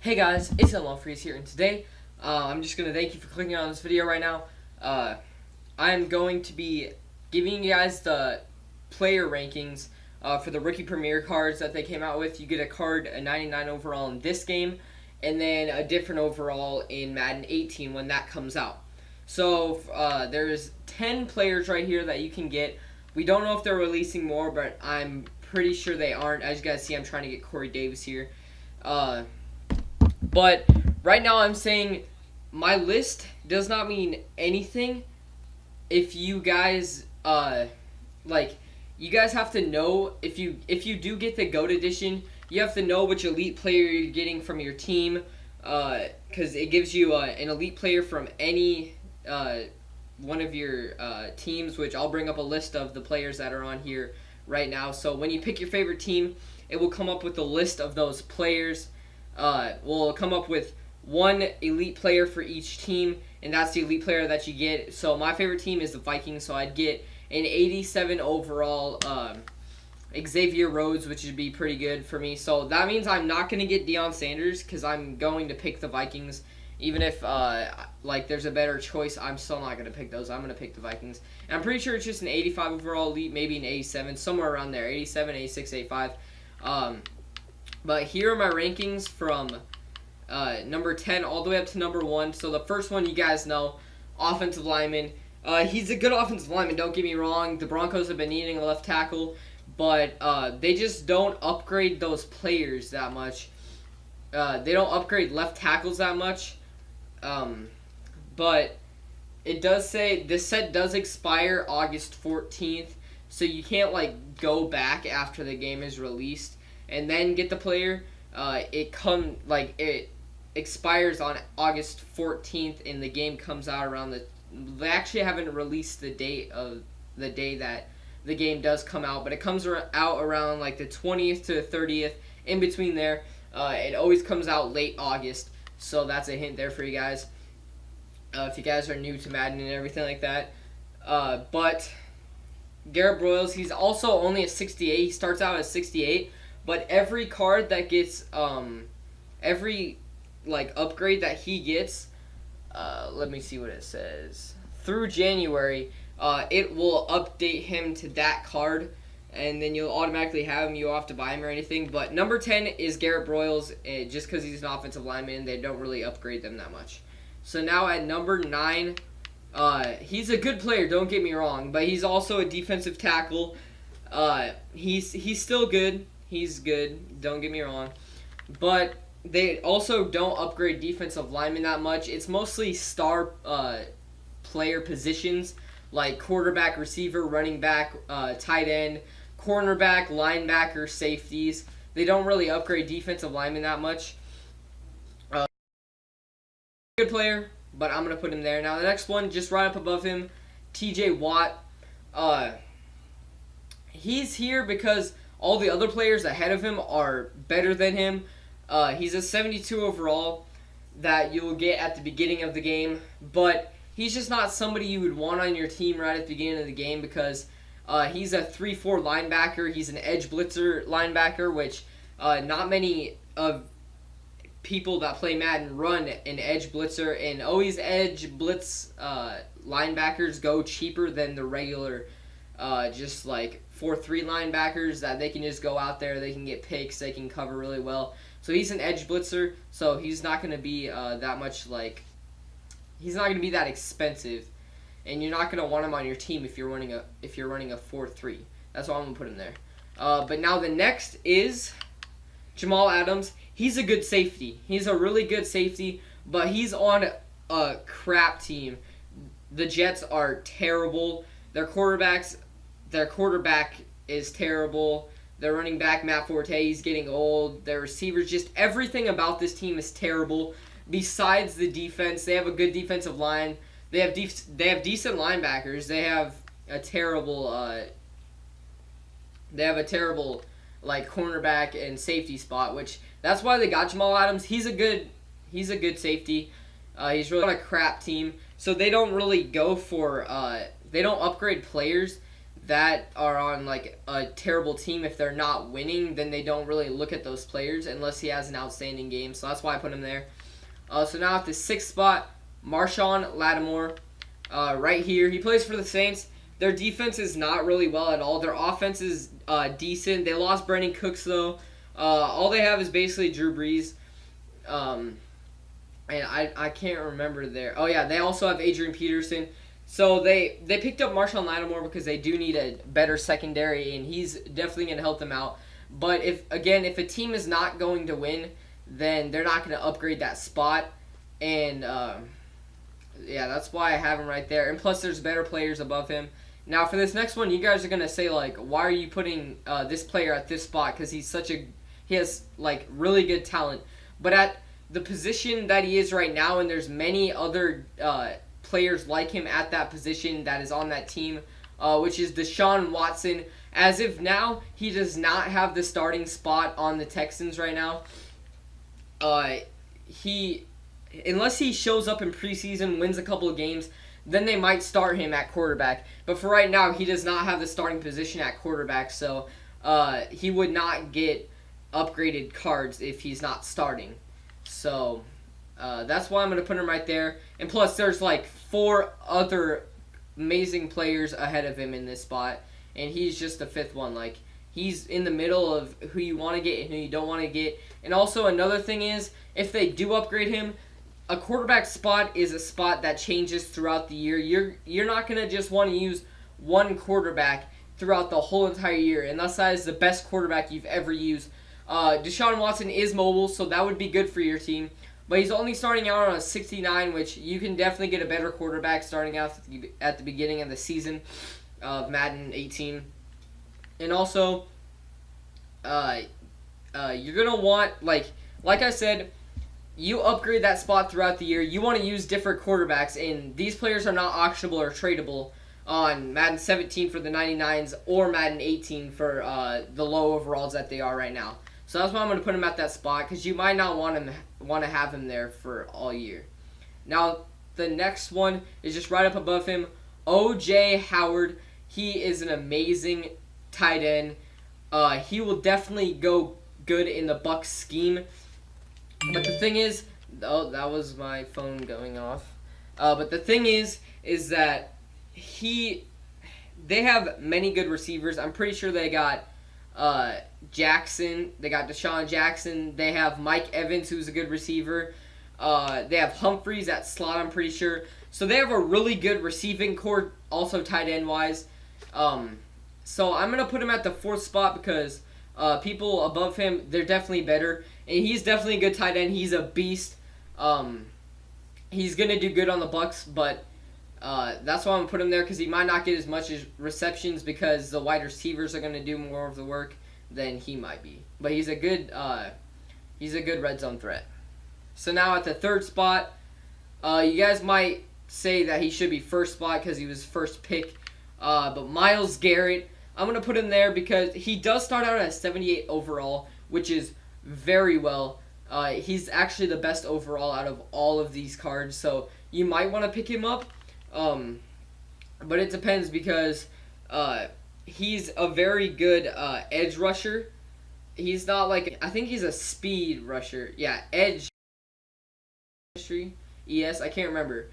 Hey guys, it's Freeze here, and today I'm just going to thank you for clicking on this video right now. I'm going to be giving you guys the player rankings for the Rookie Premier cards that they came out with. You get a card, a 99 overall in this game, and then a different overall in Madden 18 when that comes out. So there's 10 players right here that you can get. We don't know if they're releasing more, but I'm pretty sure they aren't. As you guys see, I'm trying to get Corey Davis here. But right now I'm saying my list does not mean anything if you guys you guys have to know if you do get the GOAT edition, you have to know which elite player you're getting from your team, because it gives you an elite player from any one of your teams, which I'll bring up a list of the players that are on here right now. So when you pick your favorite team, it will come up with a list of those players. We'll come up with one elite player for each team, and that's the elite player that you get. So my favorite team is the Vikings, so I'd get an 87 overall Xavier Rhodes, which would be pretty good for me. So that means I'm not going to get Deion Sanders because I'm going to pick the Vikings. Even if there's a better choice, I'm still not going to pick those. I'm going to pick the Vikings. And I'm pretty sure it's just an 85 overall elite, maybe an 87, somewhere around there, 87, 86, 85. But here are my rankings from number 10 all the way up to number 1. So the first one you guys know, offensive lineman. He's a good offensive lineman, don't get me wrong. The Broncos have been needing a left tackle, but they just don't upgrade those players that much. They don't upgrade left tackles that much. But it does say this set does expire August 14th, so you can't go back after the game is released and then get the player. It expires on August 14th, and the game comes out around they actually haven't released the date of the day that the game does come out, but it comes out around the 20th to the 30th, in between there. It always comes out late August, so that's a hint there for you guys. If you guys are new to Madden and everything like that. But Garrett Broyles, he's also only a 68. He starts out as 68. But every card that gets, every upgrade that he gets, let me see what it says. Through January, it will update him to that card, and then you'll automatically have him. You don't have to buy him or anything. But number 10 is Garrett Broyles, just because he's an offensive lineman, they don't really upgrade them that much. So now at number 9, he's a good player, don't get me wrong, but he's also a defensive tackle. He's still good. He's good, don't get me wrong. But they also don't upgrade defensive linemen that much. It's mostly star player positions like quarterback, receiver, running back, tight end, cornerback, linebacker, safeties. They don't really upgrade defensive linemen that much. Good player, but I'm going to put him there. Now the next one, just right up above him, TJ Watt. He's here because all the other players ahead of him are better than him. He's a 72 overall that you'll get at the beginning of the game, but he's just not somebody you would want on your team right at the beginning of the game because he's a 3-4 linebacker. He's an edge blitzer linebacker, which not many of people that play Madden run an edge blitzer, and always edge blitz linebackers go cheaper than the regular 4-3 linebackers that they can just go out there, they can get picks, they can cover really well. So he's an edge blitzer, so he's not going to be that much he's not going to be that expensive, and you're not going to want him on your team if you're running a 4-3. That's why I'm going to put him there. But now the next is Jamal Adams. He's a good safety. He's a really good safety, but he's on a crap team. The Jets are terrible. Their quarterback is terrible. Their running back, Matt Forte, he's getting old. Their receivers, just everything about this team is terrible. Besides the defense, they have a good defensive line. They have decent linebackers. They have a terrible cornerback and safety spot, which that's why they got Jamal Adams. He's a good safety. He's really on a crap team, so they don't really go for they don't upgrade players that are on like a terrible team, if they're not winning, then they don't really look at those players unless he has an outstanding game. So that's why I put him there. So now at the 6th spot, Marshon Lattimore, right here. He plays for the Saints. Their defense is not really well at all. Their offense is decent. They lost Brandon Cooks though. All they have is basically Drew Brees. And I can't remember their. Oh yeah, they also have Adrian Peterson. So they picked up Marshon Lattimore because they do need a better secondary, and he's definitely going to help them out. But if a team is not going to win, then they're not going to upgrade that spot. And yeah, that's why I have him right there. And plus, there's better players above him. Now for this next one, you guys are going to say like, why are you putting this player at this spot? Because he has like really good talent. But at the position that he is right now, and there's many other players like him at that position that is on that team, which is Deshaun Watson. As of now, he does not have the starting spot on the Texans right now. Unless he shows up in preseason, wins a couple of games, then they might start him at quarterback. But for right now, he does not have the starting position at quarterback, so he would not get upgraded cards if he's not starting. So that's why I'm going to put him right there. And plus, there's like 4 other amazing players ahead of him in this spot, and he's just the 5th one. Like, he's in the middle of who you want to get and who you don't want to get. And also another thing is, if they do upgrade him, a quarterback spot is a spot that changes throughout the year. You're not going to just want to use one quarterback throughout the whole entire year, unless that is the best quarterback you've ever used. Deshaun Watson is mobile, so that would be good for your team. But he's only starting out on a 69, which you can definitely get a better quarterback starting out at the beginning of the season of Madden 18. And also, you're going to want, like I said, you upgrade that spot throughout the year. You want to use different quarterbacks, and these players are not auctionable or tradable on Madden 17 for the 99s or Madden 18 for the low overalls that they are right now. So that's why I'm going to put him at that spot, because you might not want to have him there for all year. Now, the next one is just right up above him, O.J. Howard. He is an amazing tight end. He will definitely go good in the Bucs scheme. But the thing is, oh, that was my phone going off. But the thing is that they have many good receivers. I'm pretty sure they got Jackson. They got Deshaun Jackson. They have Mike Evans, who's a good receiver. They have Humphreys at slot, I'm pretty sure. So they have a really good receiving core, also tight end wise. So I'm going to put him at the 4th spot because people above him, they're definitely better. And he's definitely a good tight end. He's a beast. He's going to do good on the Bucs, but that's why I'm going to put him there, because he might not get as much as receptions because the wide receivers are going to do more of the work than he might be. But he's a good red zone threat. So now at the 3rd spot, you guys might say that he should be 1st spot because he was first pick. But Myles Garrett, I'm going to put him there because he does start out at 78 overall, which is very well. He's actually the best overall out of all of these cards, so you might want to pick him up. But it depends because he's a very good edge rusher. He's not like, I think he's a speed rusher. Yeah, edge. ES, I can't remember.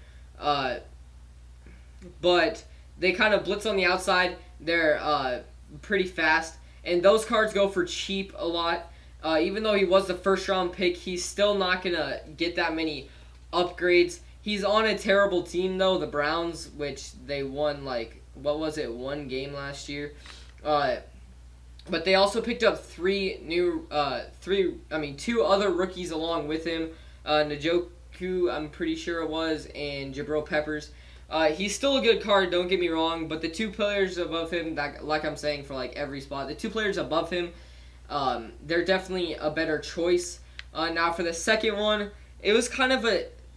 But they kind of blitz on the outside. They're pretty fast. And those cards go for cheap a lot. Even though he was the 1st round pick, he's still not going to get that many upgrades. He's on a terrible team, though, the Browns, which they won, like, what was it, 1 game last year. But they also picked up 2 other rookies along with him. Njoku, I'm pretty sure it was, and Jabril Peppers. He's still a good card, don't get me wrong, but the 2 players above him, that, like I'm saying for like every spot, the 2 players above him, they're definitely a better choice. Now for the second one, it was kind of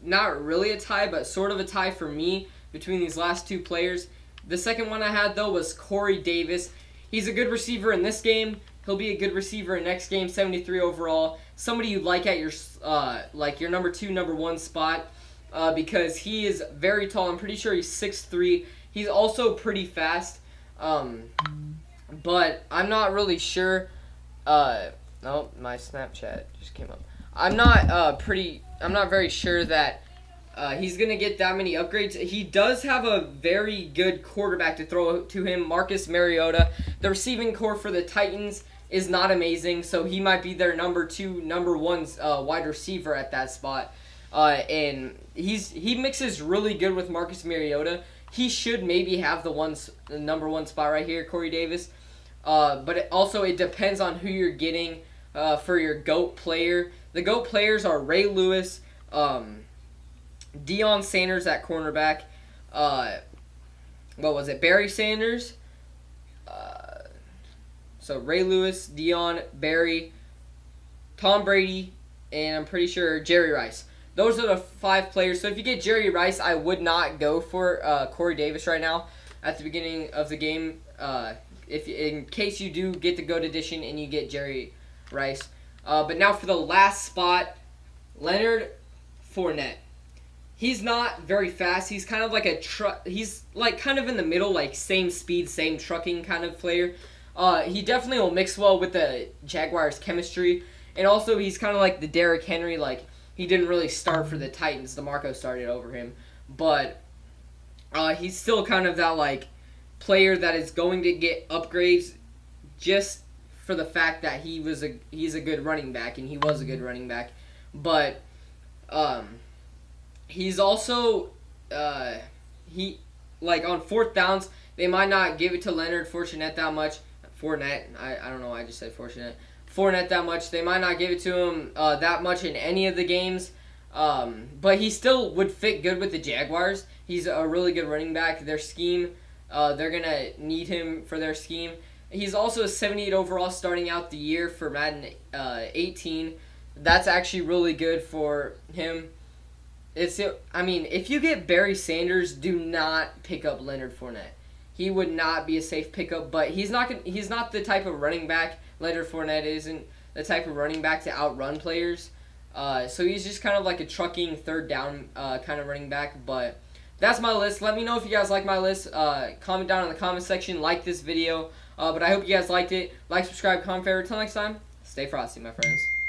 not really a tie, but sort of a tie for me between these last 2 players. The second one I had, though, was Corey Davis. He's a good receiver in this game. He'll be a good receiver in next game, 73 overall. Somebody you like at your your number 2, number 1 spot, because he is very tall. I'm pretty sure he's 6'3". He's also pretty fast. But I'm not really sure. Oh, my Snapchat just came up. I'm not very sure that he's gonna get that many upgrades. He does have a very good quarterback to throw to him, Marcus Mariota. The receiving core for the Titans is not amazing, so he might be their number 2, number 1 wide receiver at that spot. And he mixes really good with Marcus Mariota. He should maybe have the number 1 spot right here, Corey Davis. But it depends on who you're getting for your GOAT player. The GOAT players are Ray Lewis, Deion Sanders at cornerback. Barry Sanders. So Ray Lewis, Deion, Barry, Tom Brady, and I'm pretty sure Jerry Rice. Those are the 5 players. So if you get Jerry Rice, I would not go for Corey Davis right now at the beginning of the game. In case you do get the GOAT edition and you get Jerry Rice. But now for the last spot, Leonard Fournette. He's not very fast. He's kind of like he's like kind of in the middle, like same speed, same trucking kind of player. He definitely will mix well with the Jaguars' chemistry. And also he's kind of like the Derrick Henry, like he didn't really start for the Titans. DeMarco started over him. But he's still kind of that like player that is going to get upgrades just for the fact that he's a good running back, and he was a good running back. But he's also he like on 4th downs they might not give it to Leonard Fournette that much. I don't know why I just said Fournette that much. They might not give it to him that much in any of the games. But he still would fit good with the Jaguars. He's a really good running back. Their scheme, they're going to need him for their scheme. He's also a 78 overall starting out the year for Madden 18. That's actually really good for him. If you get Barry Sanders, do not pick up Leonard Fournette. He would not be a safe pickup, but he's not the type of running back. Leonard Fournette isn't the type of running back to outrun players. So he's just kind of like a trucking 3rd down kind of running back. But that's my list. Let me know if you guys like my list. Comment down in the comment section. Like this video. But I hope you guys liked it. Like, subscribe, comment, favorite. Till next time, stay frosty, my friends.